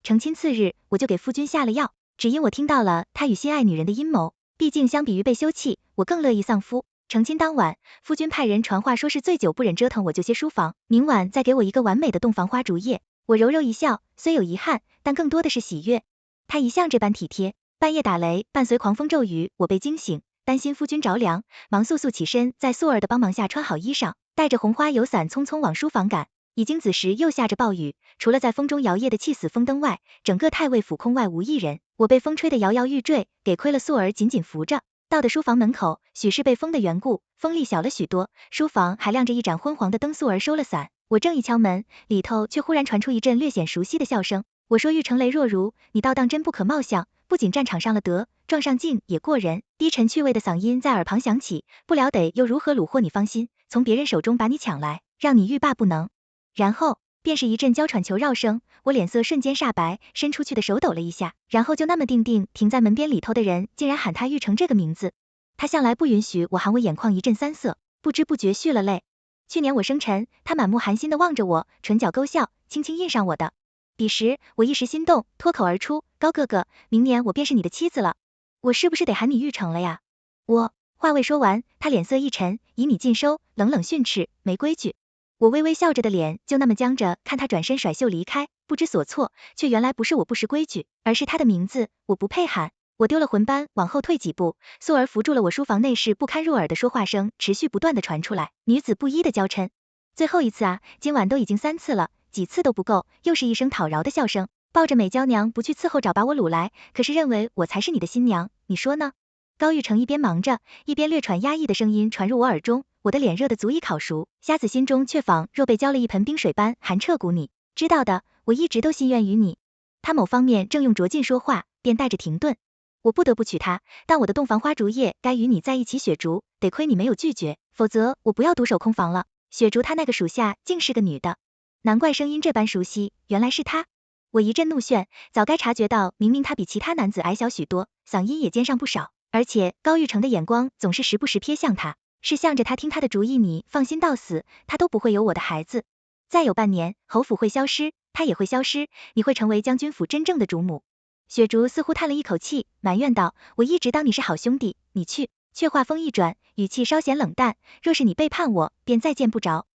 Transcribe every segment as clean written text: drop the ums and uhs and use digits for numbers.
成亲次日，我就给夫君下了药，只因我听到了他与心爱女人的阴谋。毕竟相比于被休弃，我更乐意丧夫。成亲当晚，夫君派人传话说是醉酒不忍折腾我，就些书房，明晚再给我一个完美的洞房花烛夜。我柔柔一笑，虽有遗憾，但更多的是喜悦。他一向这般体贴。半夜打雷，伴随狂风骤雨，我被惊醒，担心夫君着凉，忙速速起身，在素儿的帮忙下穿好衣裳，带着红花油伞匆匆往书房赶。已经子时又下着暴雨，除了在风中摇曳的气死风灯外，整个太尉府空外无一人。我被风吹得摇摇欲坠，给亏了素儿紧紧扶着。到的书房门口，许是被风的缘故，风力小了许多，书房还亮着一盏昏黄的灯。素儿收了伞，我正一敲门，里头却忽然传出一阵略显熟悉的笑声。我说玉成雷若如，你倒当真不可貌相，不仅战场上了得，撞上镜也过人。低沉趣味的嗓音在耳旁响起，不了得又如何虏获你芳心，从别人手中把你抢来，让你欲罢不能。然后便是一阵娇喘求绕声，我脸色瞬间煞白，伸出去的手抖了一下，然后就那么定定停在门边。里头的人竟然喊他玉成这个名字，他向来不允许我喊，我眼眶一阵三色，不知不觉蓄了泪。去年我生辰，他满目寒心的望着我，唇角勾笑，轻轻印上我的。彼时我一时心动，脱口而出，高哥哥，明年我便是你的妻子了，我是不是得喊你玉成了呀？我话未说完，他脸色一沉，以米尽收，冷冷训斥，没规矩。我微微笑着的脸就那么僵着，看他转身甩袖离开，不知所措，却原来不是我不识规矩，而是他的名字我不配喊。我丢了魂般往后退几步，素儿扶住了我。书房内是不堪入耳的说话声持续不断的传出来，女子不一的娇嗔。最后一次啊，今晚都已经3次了，几次都不够。又是一声讨饶的笑声，抱着美娇娘不去伺候找把我掳来，可是认为我才是你的新娘，你说呢？高玉成一边忙着，一边略喘压抑的声音传入我耳中，我的脸热得足以烤熟，瞎子心中却仿若被浇了一盆冰水般寒彻骨。你知道的，我一直都心愿于你。他某方面正用着劲说话，便带着停顿。我不得不娶她，但我的洞房花烛夜该与你在一起。雪竹，得亏你没有拒绝，否则我不要独守空房了。雪竹她那个属下竟是个女的，难怪声音这般熟悉，原来是她。我一阵怒眩，早该察觉到，明明她比其他男子矮小许多，嗓音也尖上不少，而且高玉成的眼光总是时不时瞥向他，是向着他听他的主意。你放心到死，他都不会有我的孩子。再有半年，侯府会消失，他也会消失，你会成为将军府真正的主母。雪竹似乎叹了一口气，埋怨道，我一直当你是好兄弟，你去。却话锋一转，语气稍显冷淡，若是你背叛我，便再见不着。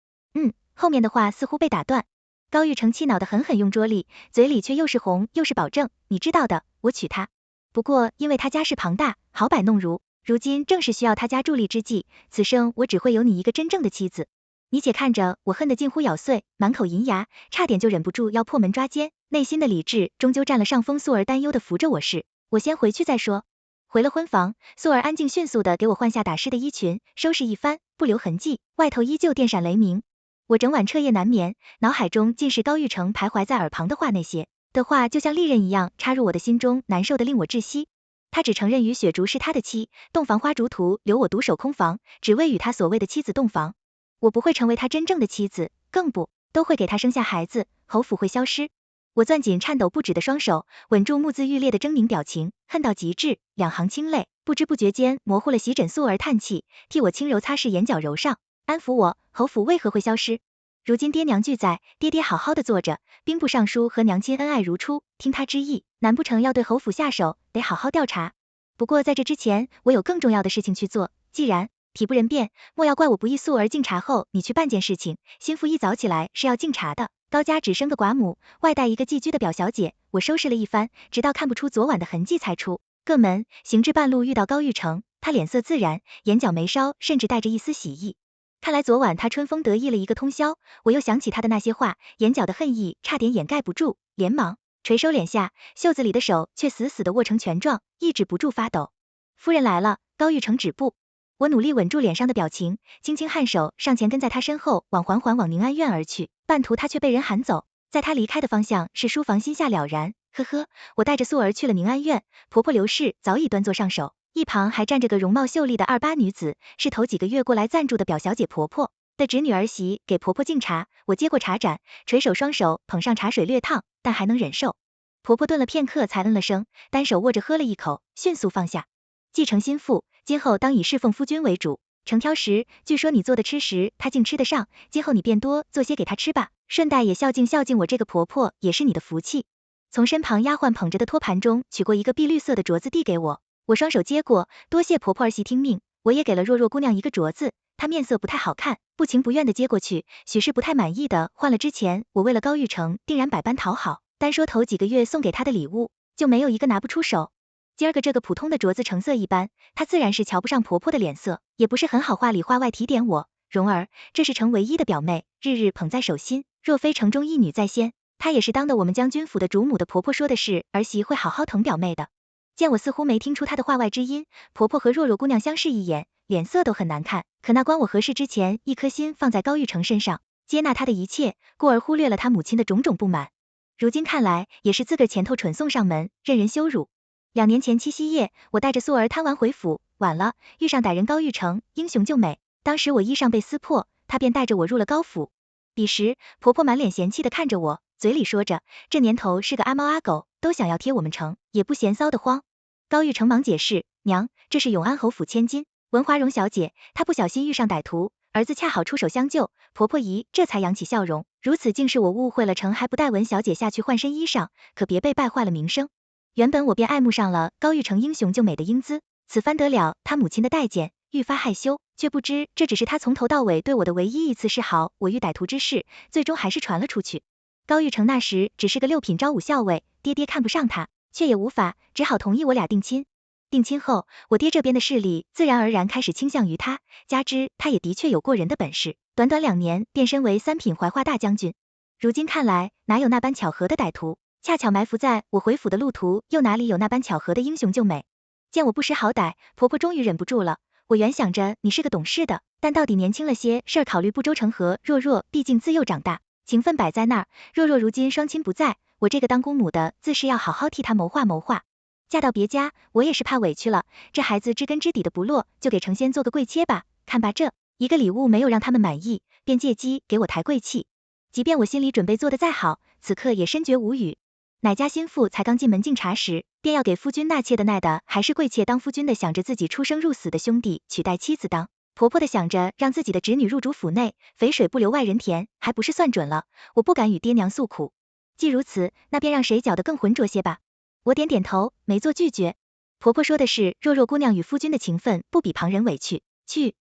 后面的话似乎被打断。高玉成气恼得狠狠用桌立，嘴里却又是红又是保证，你知道的，我娶她。不过因为他家世庞大，好摆弄如今正是需要他家助力之际，此生我只会有你一个真正的妻子。你且看着我恨得近乎咬碎，满口银牙，差点就忍不住要破门抓奸，内心的理智终究占了上风。素儿担忧的扶着我，是我先回去再说。回了婚房，素儿安静迅速的给我换下打湿的衣裙，收拾一番，不留痕迹，外头依旧电闪雷鸣。我整晚彻夜难眠，脑海中尽是高玉成徘徊在耳旁的话，那些的话就像利刃一样插入我的心中，难受的令我窒息。他只承认于雪竹是他的妻，洞房花烛图留我独守空房，只为与他所谓的妻子洞房。我不会成为他真正的妻子，更不都会给他生下孩子，侯府会消失。我攥紧颤抖不止的双手，稳住目眦欲裂的狰狞表情，恨到极致，两行清泪不知不觉间模糊了席枕。素儿叹气，替我轻柔擦拭眼角揉上，安抚我，侯府为何会消失？如今爹娘俱在，爹爹好好的坐着，兵部尚书和娘亲恩爱如初，听他之意，难不成要对侯府下手？得好好调查。不过在这之前，我有更重要的事情去做，既然体不人变，莫要怪我不义。素儿敬茶后，你去办件事情，心腹一早起来是要敬茶的，高家只生个寡母，外带一个寄居的表小姐。我收拾了一番，直到看不出昨晚的痕迹才出各门，行至半路遇到高玉成，他脸色自然，眼角眉梢甚至带着一丝喜意。看来昨晚他春风得意了一个通宵，我又想起他的那些话，眼角的恨意差点掩盖不住，连忙垂收敛下，袖子里的手却死死的握成拳状，抑制不住发抖。夫人来了。高玉成止步，我努力稳住脸上的表情，轻轻颔首上前跟在他身后缓缓往宁安院而去，半途他却被人喊走，在他离开的方向是书房，心下了然，呵呵，我带着素儿去了宁安院，婆婆刘氏早已端坐上手，一旁还站着个容貌秀丽的28女子，是头几个月过来暂住的表小姐婆婆的侄女儿媳，给婆婆敬茶。我接过茶盏，垂手双手捧上茶水略烫，但还能忍受。婆婆顿了片刻才嗯了声，单手握着喝了一口，迅速放下。继承心腹，今后当以侍奉夫君为主，盛挑食，据说你做的吃食她竟吃得上，今后你便多做些给她吃吧，顺带也孝敬孝敬我这个婆婆，也是你的福气。从身旁丫鬟捧着的托盘中取过一个碧绿色的镯子递给我，我双手接过，多谢婆婆儿媳听命。我也给了若若姑娘一个镯子，她面色不太好看，不情不愿的接过去，许是不太满意的换了之前我为了高玉成定然百般讨好，单说头几个月送给她的礼物，就没有一个拿不出手。今儿个这个普通的镯子成色一般，她自然是瞧不上婆婆的脸色，也不是很好话里话外提点我。蓉儿，这是城唯一的表妹，日日捧在手心，若非城中一女在先，她也是当的我们将军府的主母的婆婆说的是儿媳会好好疼表妹的。见我似乎没听出她的话外之音，婆婆和若若姑娘相视一眼，脸色都很难看，可那关我何事之前，一颗心放在高玉成身上，接纳他的一切，故而忽略了他母亲的种种不满。如今看来，也是自个儿前头蠢送上门，任人羞辱。2年前七夕夜，我带着素儿贪玩回府，晚了，遇上歹人高玉成，英雄救美。当时我衣裳被撕破，他便带着我入了高府。彼时，婆婆满脸嫌弃的看着我，嘴里说着，这年头是个阿猫阿狗，都想要贴我们城，也不嫌骚得慌。高玉成忙解释，娘，这是永安侯府千金文华荣小姐，她不小心遇上歹徒，儿子恰好出手相救，婆婆姨这才扬起笑容。如此竟是我误会了，城还不带文小姐下去换身衣裳，可别被败坏了名声。原本我便爱慕上了高玉成英雄救美的英姿，此番得了他母亲的待见，愈发害羞，却不知这只是他从头到尾对我的唯一一次示好。我遇歹徒之事，最终还是传了出去。高玉成那时只是个6品招武校尉，爹爹看不上他，却也无法，只好同意我俩定亲。定亲后，我爹这边的势力自然而然开始倾向于他，加之他也的确有过人的本事，短短2年便升为3品怀化大将军。如今看来，哪有那般巧合的歹徒？恰巧埋伏在我回府的路途，又哪里有那般巧合的英雄救美？见我不识好歹，婆婆终于忍不住了。我原想着你是个懂事的，但到底年轻了些，事儿考虑不周。成和若若毕竟自幼长大，情分摆在那儿。若若如今双亲不在，我这个当姑母的自是要好好替她谋划谋划。嫁到别家，我也是怕委屈了，这孩子知根知底的不落，就给成仙做个贵妾吧。看吧，这一个礼物没有让他们满意，便借机给我抬贵气。即便我心里准备做得再好，此刻也深觉无语。哪家心腹才刚进门敬茶时，便要给夫君纳妾的，奈的还是贵妾当夫君的想着自己出生入死的兄弟取代妻子当，婆婆的想着让自己的侄女入主府内，肥水不流外人田，还不是算准了。我不敢与爹娘诉苦，既如此，那便让谁搅得更浑浊些吧。我点点头，没做拒绝。婆婆说的是，若若姑娘与夫君的情分不比旁人委屈，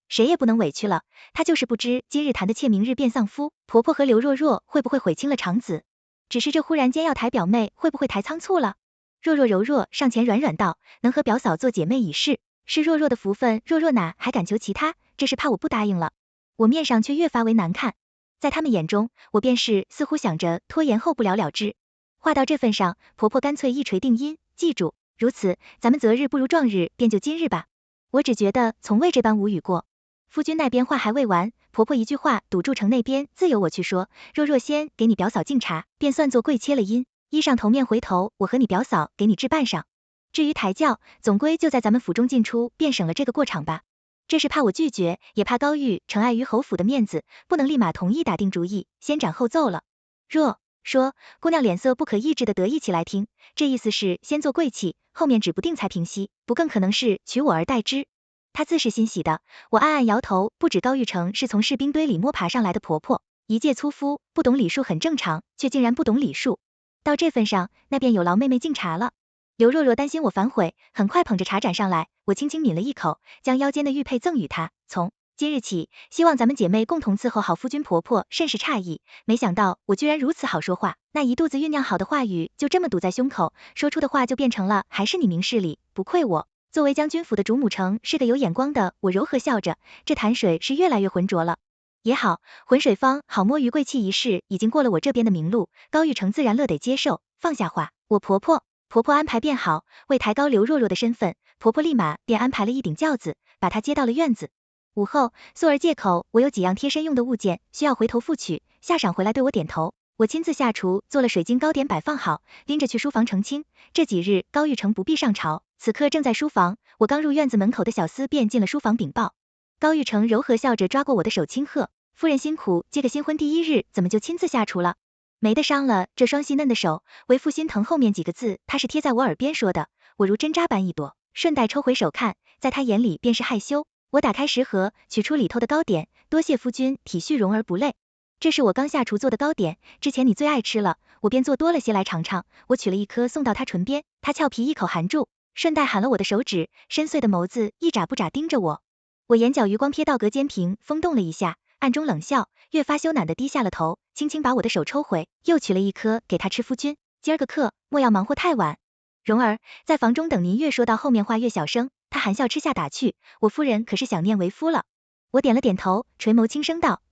谁也不能委屈了。她就是不知今日谈的妾，明日变丧夫，婆婆和刘若若会不会悔清了长子？只是这忽然间要抬表妹，会不会抬仓促了？若若柔弱上前软软道，能和表嫂做姐妹已是若若的福分，若若哪还敢求其他？这是怕我不答应了。我面上却越发为难看，在他们眼中，我便是似乎想着拖延后不了了之。话到这份上，婆婆干脆一锤定音，记住，如此，咱们择日不如撞日，便就今日吧。我只觉得从未这般无语过。夫君那边话还未完，婆婆一句话堵住城那边，自由我去说。若若先给你表嫂敬茶，便算作贵妾了姻，衣裳头面回头，我和你表嫂给你置办上。至于抬轿，总归就在咱们府中进出，便省了这个过场吧。这是怕我拒绝，也怕高玉成碍于侯府的面子，不能立马同意打定主意，先斩后奏了。若说，姑娘脸色不可抑制的得意起来，听，这意思是先做贵气，后面指不定才平息，不更可能是取我而代之。她自是欣喜的，我暗暗摇头，不止高玉成是从士兵堆里摸爬上来的婆婆，一介粗夫，不懂礼数很正常，却竟然不懂礼数。到这份上，那便有劳妹妹敬茶了。刘若若担心我反悔，很快捧着茶盏上来，我轻轻抿了一口，将腰间的玉佩赠与她。从今日起，希望咱们姐妹共同伺候好夫君婆婆。甚是诧异，没想到我居然如此好说话，那一肚子酝酿好的话语就这么堵在胸口，说出的话就变成了还是你明事理，不愧我。作为将军府的主母城，是个有眼光的，我柔和笑着，这潭水是越来越浑浊了。也好，浑水方好摸鱼，贵气一事已经过了我这边的明路，高玉成自然乐得接受，放下话，我婆婆安排便好，为抬高刘若若的身份，婆婆立马便安排了一顶轿子，把她接到了院子。午后，素儿借口我有几样贴身用的物件，需要回头付取，下晌回来对我点头。我亲自下厨做了水晶糕点摆放好，拎着去书房澄清。这几日高玉成不必上朝，此刻正在书房，我刚入院子门口的小厮便进了书房禀报。高玉成柔和笑着抓过我的手轻喝，夫人辛苦，接个新婚第一日，怎么就亲自下厨了？没得伤了，这双细嫩的手，为赋心疼后面几个字他是贴在我耳边说的，我如针扎般一躲，顺带抽回手看，在他眼里便是害羞。我打开食盒，取出里头的糕点，多谢夫君体恤蓉儿不累。这是我刚下厨做的糕点，之前你最爱吃了，我便做多了些来尝尝。我取了一颗送到他唇边，他俏皮一口含住，顺带喊了我的手指，深邃的眸子一眨不眨盯着我。我眼角余光瞥到隔间屏，风动了一下，暗中冷笑，越发羞赧的低下了头，轻轻把我的手抽回，又取了一颗给他吃。夫君，今儿个客，莫要忙活太晚。蓉儿，在房中等您。越说到后面话越小声，他含笑吃下打趣，我夫人可是想念为夫了。我点了点头，垂眸轻声道，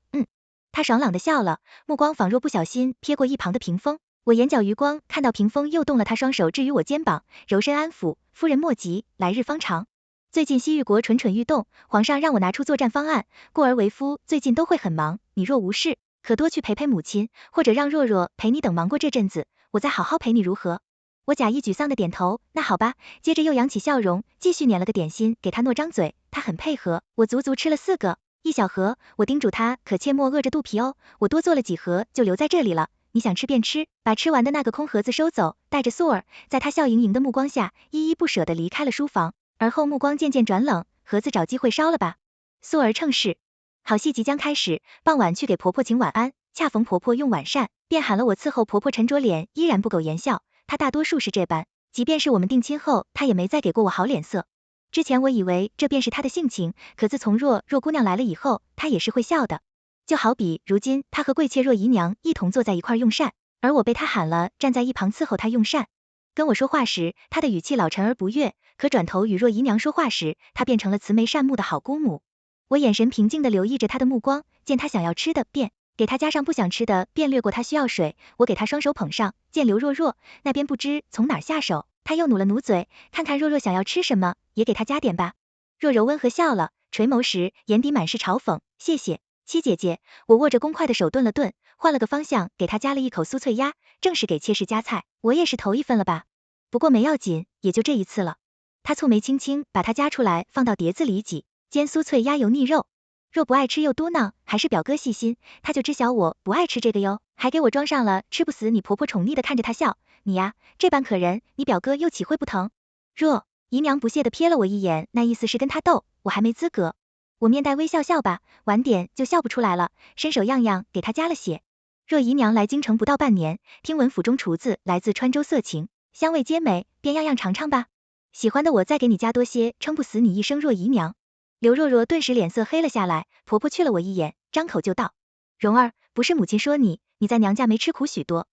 他爽朗的笑了，目光仿若不小心瞥过一旁的屏风，我眼角余光看到屏风又动了，他双手置于我肩膀，柔身安抚，夫人莫急，来日方长。最近西域国蠢蠢欲动，皇上让我拿出作战方案，故而为夫最近都会很忙，你若无事，可多去陪陪母亲，或者让若若陪你，等忙过这阵子，我再好好陪你如何？我假意沮丧的点头，那好吧，接着又扬起笑容，继续捻了个点心给他，诺张嘴，他很配合，我足足吃了4个，1小盒，我叮嘱他可切莫饿着肚皮哦，我多做了几盒就留在这里了，你想吃便吃，把吃完的那个空盒子收走，带着素儿，在他笑盈盈的目光下，依依不舍地离开了书房，而后目光渐渐转冷，盒子找机会烧了吧。素儿趁势，好戏即将开始，傍晚去给婆婆请晚安，恰逢婆婆用晚膳，便喊了我伺候婆婆，沉着脸依然不苟言笑，她大多数是这般，即便是我们定亲后，她也没再给过我好脸色。之前我以为这便是她的性情，可自从若姑娘来了以后，她也是会笑的。就好比如今她和贵妾若姨娘一同坐在一块用膳，而我被她喊了，站在一旁伺候她用膳。跟我说话时，她的语气老沉而不悦，可转头与若姨娘说话时，她变成了慈眉善目的好姑母。我眼神平静地留意着她的目光，见她想要吃的便给她加上，不想吃的便略过。她需要水，我给她双手捧上，见刘若那边不知从哪下手，她又努了努嘴，看看若想要吃什么，也给她加点吧。若柔温和笑了，垂眸时眼底满是嘲讽，谢谢七姐姐。我握着公筷的手顿了顿，换了个方向，给她加了一口酥脆鸭，正是给妾室夹菜，我也是头一份了吧。不过没要紧，也就这一次了。她蹙眉轻轻把它夹出来，放到碟子里挤，煎酥脆鸭油腻肉。若不爱吃又嘟囔，还是表哥细心，他就知晓我不爱吃这个哟，还给我装上了吃不死你。婆婆宠溺的看着他笑，你呀，这般可人，你表哥又岂会不疼？若姨娘不屑的瞥了我一眼，那意思是跟他斗，我还没资格。我面带微笑，笑吧，晚点就笑不出来了，伸手样样给他加了血。若姨娘来京城不到半年，听闻府中厨子来自川州，色情香味皆美，便样样尝尝吧。喜欢的我再给你加多些，撑不死你一声若姨娘。刘若顿时脸色黑了下来，婆婆去了我一眼，张口就道，蓉儿，不是母亲说你在娘家没吃苦许多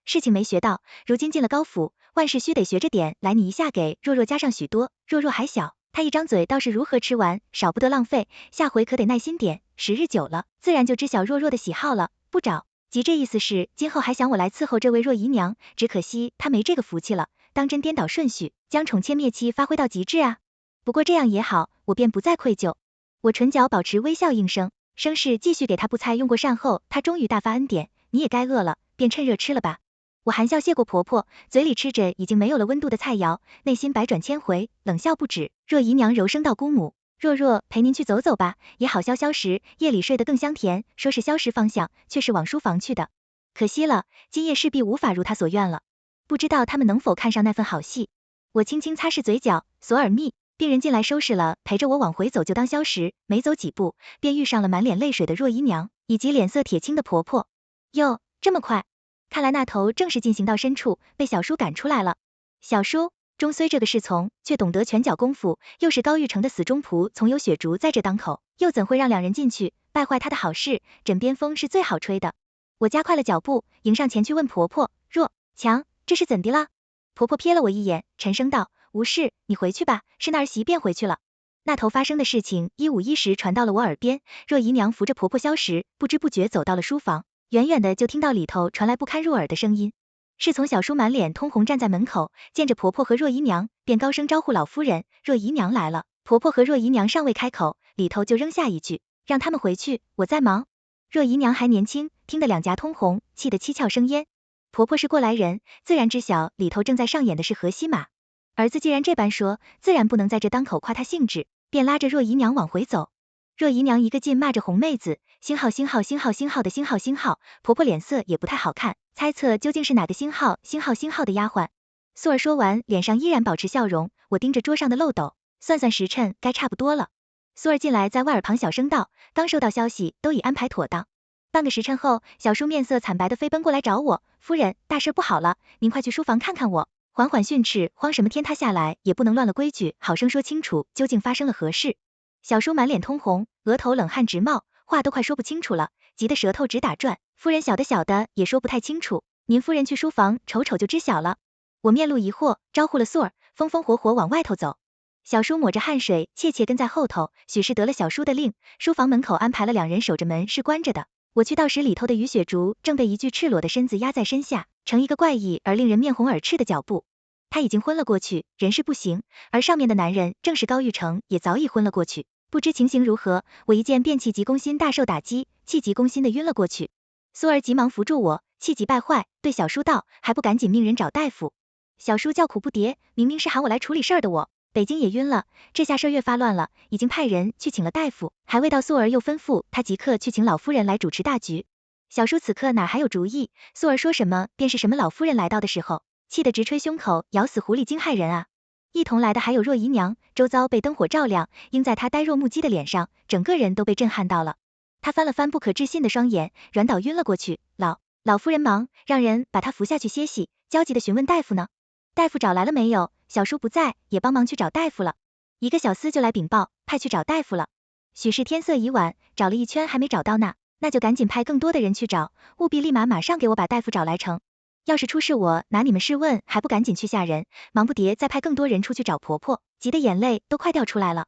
事情没学到，如今进了高府，万事须得学着点来，你一下给若加上许多，若还小，她一张嘴倒是如何吃完，少不得浪费，下回可得耐心点，时日久了，自然就知晓若的喜好了，不找急，这意思是今后还想我来伺候这位若姨娘，只可惜她没这个福气了，当真颠倒顺序，将宠妾灭妻发挥到极致啊。不过这样也好，我便不再愧疚。我唇角保持微笑应声，生事继续给他布菜，用过膳后，他终于大发恩典，你也该饿了，便趁热吃了吧。我含笑谢过婆婆，嘴里吃着已经没有了温度的菜肴，内心百转千回，冷笑不止。若姨娘柔声道，姑母，若陪您去走走吧，也好消消食，夜里睡得更香甜。说是消食方向，却是往书房去的。可惜了，今夜势必无法如他所愿了。不知道他们能否看上那份好戏。我轻轻擦拭嘴角，锁耳密。病人进来收拾了，陪着我往回走，就当消食，没走几步，便遇上了满脸泪水的若姨娘，以及脸色铁青的婆婆。哟，这么快，看来那头正是进行到深处，被小叔赶出来了。小叔终虽这个侍从，却懂得拳脚功夫，又是高玉成的死忠仆，从有雪竹在这当口，又怎会让两人进去，败坏他的好事？枕边风是最好吹的。我加快了脚步，迎上前去问婆婆，若强，这是怎的了？婆婆瞥了我一眼，沉声道，无事，你回去吧，是那儿媳便回去了。那头发生的事情一五一十传到了我耳边，若姨娘扶着婆婆消食，不知不觉走到了书房，远远的就听到里头传来不堪入耳的声音。侍从小叔满脸通红站在门口，见着婆婆和若姨娘，便高声招呼老夫人，若姨娘来了。婆婆和若姨娘尚未开口，里头就扔下一句，让他们回去，我在忙。若姨娘还年轻，听得两颊通红，气得七窍生烟。婆婆是过来人，自然知晓里头正在上演的是河西马。儿子既然这般说，自然不能在这当口夸他兴致，便拉着若姨娘往回走。若姨娘一个劲骂着红妹子，星号星号星号星号的星号星号，婆婆脸色也不太好看，猜测究竟是哪个星号星号星号的丫鬟。素儿说完，脸上依然保持笑容，我盯着桌上的漏斗，算算时辰，该差不多了。素儿进来在外耳旁小声道，刚收到消息，都已安排妥当。半个时辰后，小叔面色惨白的飞奔过来找我，夫人，大事不好了，您快去书房看看我。缓缓训斥，慌什么天塌下来也不能乱了规矩，好生说清楚究竟发生了何事。小叔满脸通红，额头冷汗直冒，话都快说不清楚了，急得舌头直打转。夫人小的也说不太清楚，您夫人去书房瞅瞅就知晓了。我面露疑惑，招呼了素儿，风风火火往外头走。小叔抹着汗水，怯怯跟在后头，许是得了小叔的令，书房门口安排了2人守着门，是关着的。我去到时，里头的于雪竹正被一具赤裸的身子压在身下，成一个怪异而令人面红耳赤的脚步。他已经昏了过去，人事不省，而上面的男人正是高玉成，也早已昏了过去。不知情形如何，我一见便气急攻心，大受打击，气急攻心的晕了过去。苏儿急忙扶住我，气急败坏，对小叔道：“还不赶紧命人找大夫！”小叔叫苦不迭，明明是喊我来处理事儿的我。北京也晕了，这下事儿越发乱了，已经派人去请了大夫，还未到素儿又吩咐他即刻去请老夫人来主持大局。小叔此刻哪还有主意，素儿说什么便是什么。老夫人来到的时候，气得直捶胸口，咬死狐狸精害人啊！一同来的还有若姨娘，周遭被灯火照亮，映在她呆若木鸡的脸上，整个人都被震撼到了。她翻了翻不可置信的双眼，软倒晕了过去。老夫人忙让人把她扶下去歇息，焦急的询问大夫呢。大夫找来了没有？小叔不在，也帮忙去找大夫了。一个小厮就来禀报，派去找大夫了。许是天色已晚，找了一圈还没找到呢，那就赶紧派更多的人去找，务必马上给我把大夫找来成。要是出事，我拿你们试问，还不赶紧去吓人？忙不迭再派更多人出去找婆婆，急得眼泪都快掉出来了。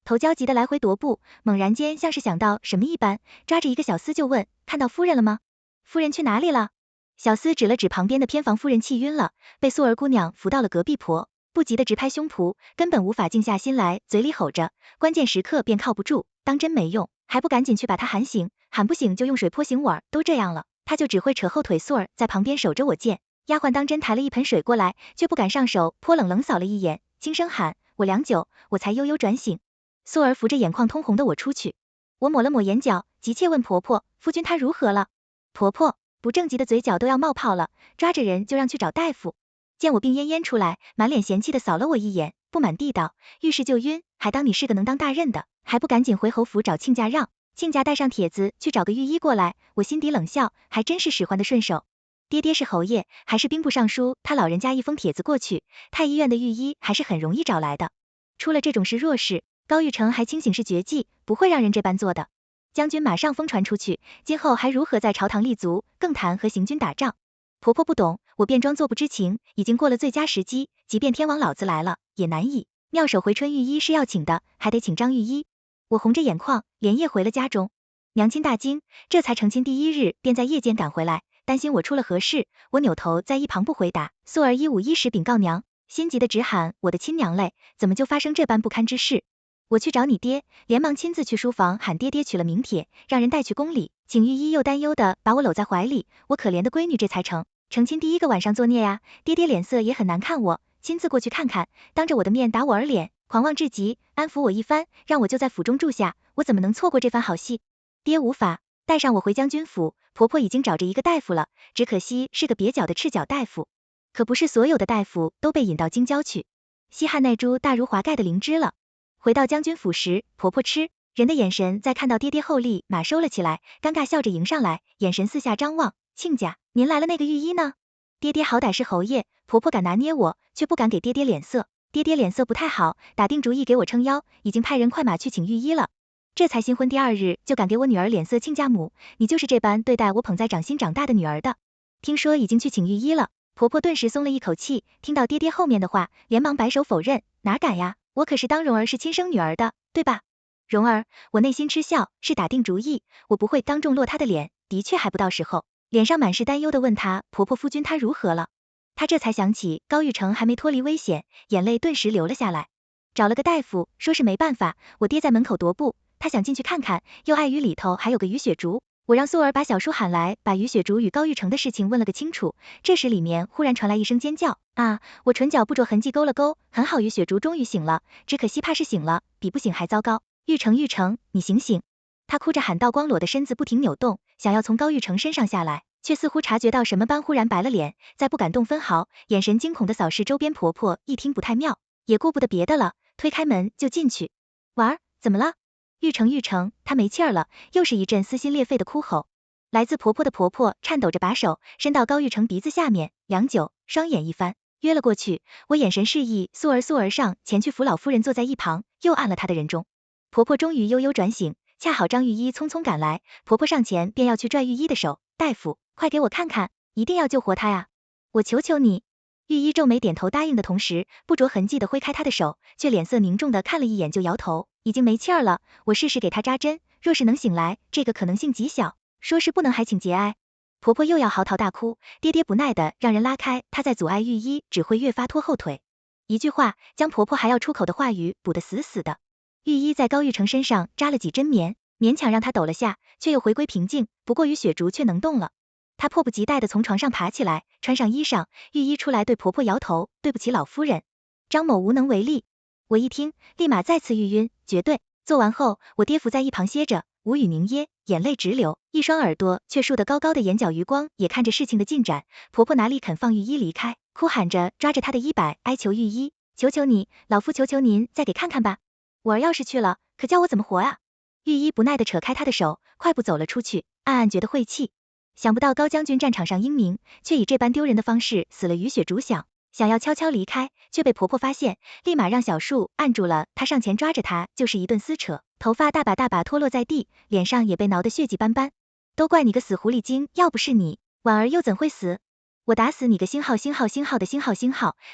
头焦急的来回踱步，猛然间像是想到什么一般，抓着一个小厮就问：“看到夫人了吗？夫人去哪里了？”小厮指了指旁边的偏房夫人，气晕了，被素儿姑娘扶到了隔壁婆，不急的直拍胸脯，根本无法静下心来，嘴里吼着，关键时刻便靠不住，当真没用，还不赶紧去把她喊醒，喊不醒就用水泼醒碗，都这样了，她就只会扯后腿。素儿在旁边守着我见，丫鬟当真抬了一盆水过来，却不敢上手泼，冷扫了一眼，轻声喊我良久，我才悠悠转醒。素儿扶着眼眶通红的我出去，我抹了抹眼角，急切问婆婆：“夫君他如何了？”婆婆不正急的嘴角都要冒泡了，抓着人就让去找大夫。见我病恹恹出来，满脸嫌弃的扫了我一眼，不满地道：“遇事就晕，还当你是个能当大任的，还不赶紧回侯府找亲家，让亲家带上帖子去找个御医过来。”我心底冷笑，还真是使唤的顺手。爹爹是侯爷，还是兵部尚书，他老人家一封帖子过去，太医院的御医还是很容易找来的。出了这种事弱事，高玉成还清醒是绝技，不会让人这般做的。将军马上疯传出去，今后还如何在朝堂立足，更谈和行军打仗。婆婆不懂，我便装作不知情，已经过了最佳时机，即便天王老子来了，也难以。妙手回春御医是要请的，还得请张御医。我红着眼眶，连夜回了家中。娘亲大惊，这才成亲第1日，便在夜间赶回来，担心我出了何事，我扭头在一旁不回答。素儿1:51时禀告娘，心急的直喊我的亲娘嘞，怎么就发生这般不堪之事？我去找你爹，连忙亲自去书房喊爹爹取了名帖，让人带去宫里，请御医又担忧的把我搂在怀里，我可怜的闺女这才成亲第1个晚上作孽呀。爹爹脸色也很难看，我亲自过去看看，当着我的面打我儿脸，狂妄至极，安抚我一番，让我就在府中住下，我怎么能错过这番好戏？爹无法，带上我回将军府，婆婆已经找着一个大夫了，只可惜是个蹩脚的赤脚大夫，可不是所有的大夫都被引到京郊去，稀罕那株大如华盖的灵芝了。回到将军府时，婆婆吃人的眼神在看到爹爹后立马收了起来，尴尬笑着迎上来，眼神四下张望。亲家，您来了，那个御医呢？爹爹好歹是侯爷，婆婆敢拿捏我，却不敢给爹爹脸色。爹爹脸色不太好，打定主意给我撑腰，已经派人快马去请御医了。这才新婚第2日就敢给我女儿脸色，亲家母，你就是这般对待我捧在掌心长大的女儿的。听说已经去请御医了，婆婆顿时松了一口气，听到爹爹后面的话，连忙摆手否认，哪敢呀，我可是当蓉儿是亲生女儿的，对吧？蓉儿，我内心嗤笑，是打定主意，我不会当众落她的脸，的确还不到时候。脸上满是担忧的问她，婆婆夫君他如何了？她这才想起高玉成还没脱离危险，眼泪顿时流了下来。找了个大夫，说是没办法，我爹在门口踱步，他想进去看看，又碍于里头还有个于雪竹，我让素儿把小叔喊来，把于雪竹与高玉成的事情问了个清楚。这时里面忽然传来一声尖叫，啊！我唇角不着痕迹勾了勾，很好，于雪竹终于醒了，只可惜怕是醒了，比不醒还糟糕。玉成，你醒醒！他哭着喊道，光裸的身子不停扭动，想要从高玉成身上下来，却似乎察觉到什么般，忽然白了脸，再不敢动分毫，眼神惊恐的扫视周边。婆婆一听不太妙，也顾不得别的了，推开门就进去。婉儿，怎么了？玉成，她没气儿了，又是一阵撕心裂肺的哭吼。来自婆婆的婆婆颤抖着把手伸到高玉成鼻子下面，良久，双眼一翻，约了过去。我眼神示意，素儿上前去扶老夫人坐在一旁，又按了她的人中。婆婆终于悠悠转醒，恰好张玉一匆匆赶来，婆婆上前便要去拽玉一的手，大夫，快给我看看，一定要救活她呀！我求求你。玉一皱眉点头答应的同时，不着痕迹的挥开她的手，却脸色凝重的看了一眼就摇头，已经没气儿了，我试试给她扎针，若是能醒来，这个可能性极小，说是不能还请节哀。婆婆又要嚎啕大哭，爹爹不耐的让人拉开，她在阻碍玉一，只会越发拖后腿。一句话将婆婆还要出口的话语补得死死的。玉一在高玉成身上扎了几针棉，勉强让他抖了下，却又回归平静，不过于雪竹却能动了。她迫不及待地从床上爬起来，穿上衣裳，玉一出来对婆婆摇头，对不起老夫人。张某无能为力。我一听，立马再次欲晕，绝对。做完后，我爹伏在一旁歇着，无语凝噎，眼泪直流，一双耳朵却竖得高高的眼角余光也看着事情的进展。婆婆哪里肯放玉一离开，哭喊着抓着她的衣摆，哀求玉一，求求你，老夫求求您再给看看吧，我儿要是去了，可叫我怎么活啊？玉一不耐地扯开她的手，快步走了出去，暗暗觉得晦气。想不到高将军战场上英明，却以这般丢人的方式死了于雪竹想要悄悄离开，却被婆婆发现，立马让小树按住了她，上前抓着她就是一顿撕扯，头发大把脱落在地，脸上也被挠得血迹斑斑。都怪你个死狐狸精，要不是你，婉儿又怎会死？我打死你个星号的，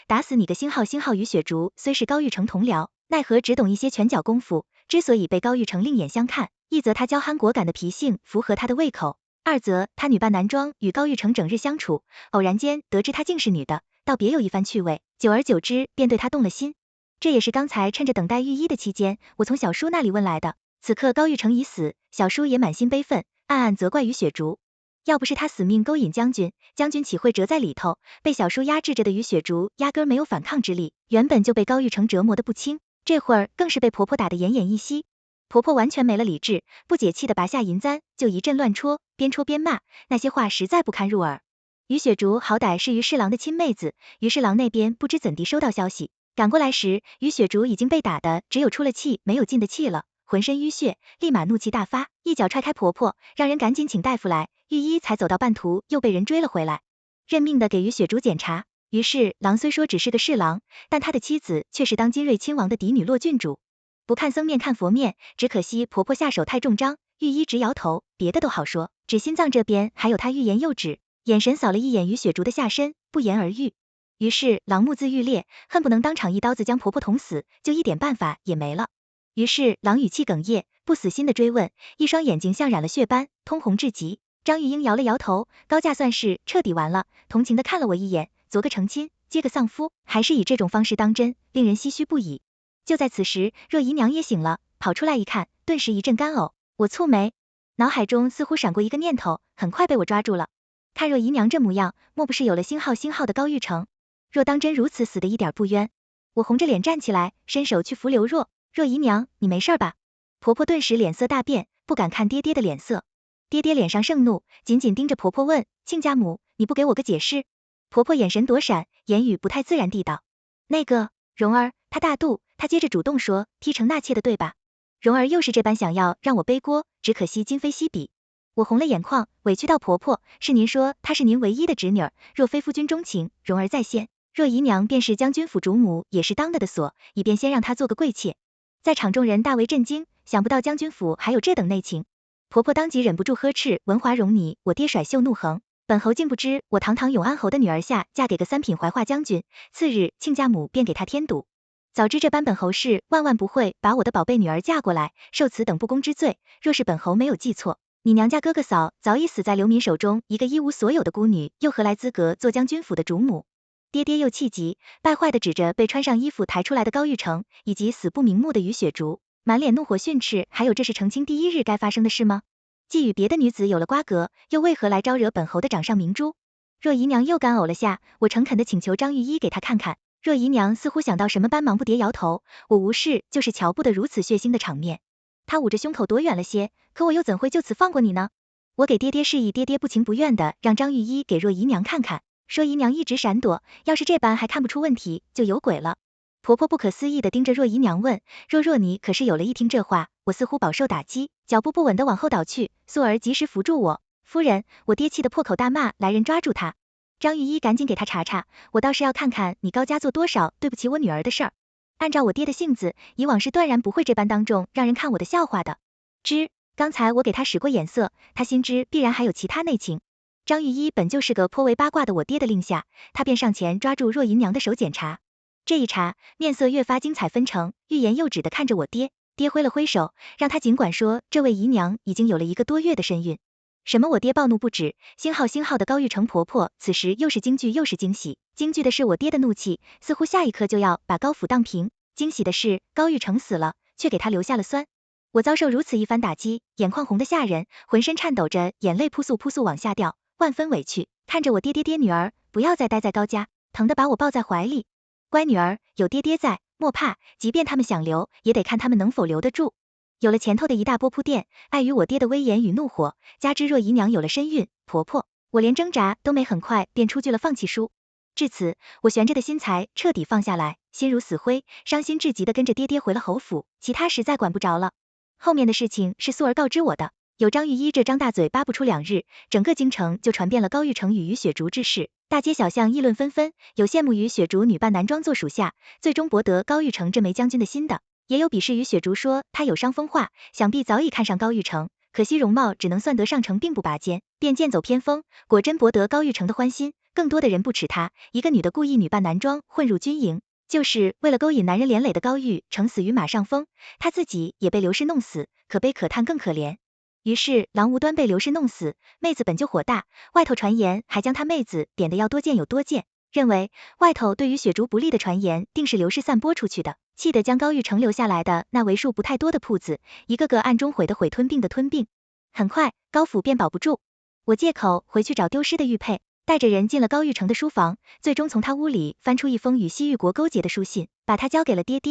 打死你个星号！于雪竹虽是高玉成同僚，奈何只懂一些拳脚功夫，之所以被高玉成另眼相看，一则他娇憨果敢的脾性符合他的胃口，二则他女扮男装与高玉成整日相处，偶然间得知他竟是女的，倒别有一番趣味，久而久之便对他动了心。这也是刚才趁着等待御医的期间，我从小叔那里问来的。此刻高玉成已死，小叔也满心悲愤，暗暗责怪于雪竹。要不是他死命勾引将军，将军岂会折在里头？被小叔压制着的于雪竹压根没有反抗之力，原本就被高玉成折磨得不轻，这会儿更是被婆婆打得奄奄一息。婆婆完全没了理智，不解气的拔下银簪，就一阵乱戳，边戳边骂，那些话实在不堪入耳。于雪竹好歹是于侍郎的亲妹子，于侍郎那边不知怎地收到消息，赶过来时，于雪竹已经被打的只有出了气没有进的气了，浑身淤血，立马怒气大发，一脚踹开婆婆，让人赶紧请大夫来。御医才走到半途，又被人追了回来，认命的给于雪竹检查。于是郎虽说只是个侍郎，但他的妻子却是当今瑞亲王的嫡女骆郡主。不看僧面看佛面，只可惜婆婆下手太重章，御医直摇头，别的都好说，只心脏这边还有他欲言又止，眼神扫了一眼于雪竹的下身，不言而喻。于是郎目眦欲裂，恨不能当场一刀子将婆婆捅死，就一点办法也没了。于是郎语气哽咽，不死心的追问，一双眼睛像染了血般，通红至极。张玉英摇了摇头，高价算是彻底完了，同情的看了我一眼，昨个成亲，接个丧夫，还是以这种方式当真，令人唏嘘不已。就在此时，若姨娘也醒了，跑出来一看，顿时一阵干呕。我蹙眉，脑海中似乎闪过一个念头，很快被我抓住了。看若姨娘这模样，莫不是有了星号的高玉成？若当真如此，死的一点不冤。我红着脸站起来，伸手去扶刘若。若姨娘，你没事吧？婆婆顿时脸色大变，不敢看爹爹的脸色。爹爹脸上盛怒，紧紧盯着婆婆问，亲家母，你不给我个解释？婆婆眼神躲闪，言语不太自然地道，那个蓉儿，她大度。她接着主动说，批成纳妾的对吧？蓉儿又是这般想要让我背锅，只可惜今非昔比。我红了眼眶，委屈道婆婆，是您说她是您唯一的侄女，若非夫君钟情，蓉儿在先，若姨娘便是将军府主母，也是当得的所，以便先让她做个贵妾。在场众人大为震惊，想不到将军府还有这等内情。婆婆当即忍不住呵斥，文华容你，我爹甩袖怒横，本侯竟不知我堂堂永安侯的女儿下嫁给个三品怀化将军，次日亲家母便给他添堵。早知这般本侯氏万万不会把我的宝贝女儿嫁过来，受此等不公之罪。若是本侯没有记错，你娘家哥哥嫂早已死在流民手中，一个一无所有的孤女，又何来资格做将军府的主母？爹爹又气急败坏的指着被穿上衣服抬出来的高玉成，以及死不瞑目的于雪竹，满脸怒火训斥，还有这是成亲第一日该发生的事吗？既与别的女子有了瓜葛，又为何来招惹本侯的掌上明珠？若姨娘又干呕了下，我诚恳的请求张玉一给她看看。若姨娘似乎想到什么般，忙不迭摇头，我无事，就是瞧不得如此血腥的场面。她捂着胸口躲远了些，可我又怎会就此放过你呢？我给爹爹示意，爹爹不情不愿的让张玉一给若姨娘看看，说姨娘一直闪躲，要是这般还看不出问题，就有鬼了。婆婆不可思议的盯着若姨娘问，若你可是有了？一听这话，我似乎饱受打击，脚步不稳地往后倒去，苏儿及时扶住我。夫人，我爹气得破口大骂，来人抓住他。张玉一赶紧给他查查，我倒是要看看你高家做多少对不起我女儿的事儿。按照我爹的性子，以往是断然不会这般当众让人看我的笑话的。刚才我给他使过眼色，他心知必然还有其他内情。张玉一本就是个颇为八卦的我爹的令下，他便上前抓住若姨娘的手检查。这一查，面色越发精彩纷呈，欲言又止地看着我爹。爹挥了挥手，让他尽管说，这位姨娘已经有了1个多月的身孕。什么？我爹暴怒不止，星号的高玉成婆婆此时又是惊惧又是惊喜。惊惧的是我爹的怒气，似乎下一刻就要把高府荡平；惊喜的是高玉成死了，却给他留下了酸。我遭受如此一番打击，眼眶红得吓人，浑身颤抖着，眼泪扑簌往下掉，万分委屈，看着我爹女儿，不要再待在高家，疼得把我抱在怀里。乖女儿，有爹在，莫怕，即便他们想留，也得看他们能否留得住。有了前头的一大波铺垫，碍于我爹的威严与怒火，加之若姨娘有了身孕，婆婆，我连挣扎都没，很快便出具了放弃书。至此，我悬着的心才彻底放下来，心如死灰，伤心至极的跟着爹回了侯府，其他实在管不着了。后面的事情是素儿告知我的，有张玉一这张大嘴巴不出2日，整个京城就传遍了高玉成与于雪竹之事，大街小巷议论纷纷，有羡慕于雪竹女扮男装做属下，最终博得高玉成这枚将军的心的，也有鄙视于雪竹说他有伤风化，想必早已看上高玉成，可惜容貌只能算得上成并不拔尖，便剑走偏锋，果真博得高玉成的欢心。更多的人不耻他，一个女的故意女扮男装混入军营，就是为了勾引男人连累的高玉成死于马上风，他自己也被刘氏弄死，可悲可叹更可怜。于是郎无端被刘氏弄死，妹子本就火大，外头传言还将他妹子点得要多见有多见，认为外头对于雪竹不利的传言定是刘氏散播出去的，气得将高玉成留下来的那为数不太多的铺子，一个个暗中毁的毁，吞并的吞并。很快高府便保不住，我借口回去找丢失的玉佩，带着人进了高玉成的书房，最终从他屋里翻出一封与西域国勾结的书信，把他交给了爹。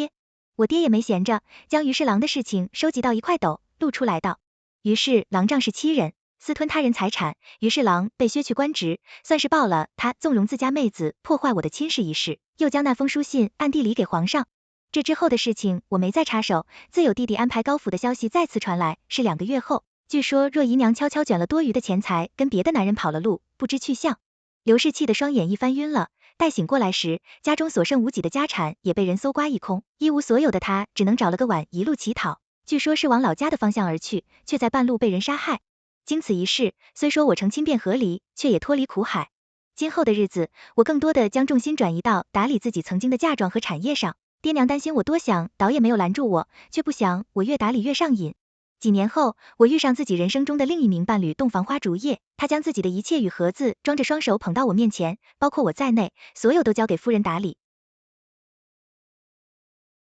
我爹也没闲着，将于侍郎的事情收集到一块斗，露出来道：于侍郎仗势欺人，私吞他人财产，于侍郎被削去官职，算是报了他纵容自家妹子破坏我的亲事一事，又将那封书信暗地里给皇上。这之后的事情我没再插手，自有弟弟安排高府的消息再次传来，是2个月后，据说若姨娘悄悄卷了多余的钱财，跟别的男人跑了路，不知去向。刘氏气得双眼一翻晕了，待醒过来时，家中所剩无几的家产也被人搜刮一空，一无所有的他只能找了个碗一路乞讨，据说是往老家的方向而去，却在半路被人杀害。经此一事，虽说我成亲便和离，却也脱离苦海。今后的日子，我更多的将重心转移到打理自己曾经的嫁妆和产业上。爹娘担心我多想，倒也没有拦住我，却不想我越打理越上瘾。几年后，我遇上自己人生中的另一名伴侣洞房花烛夜，他将自己的一切与盒子装着，双手捧到我面前，包括我在内，所有都交给夫人打理。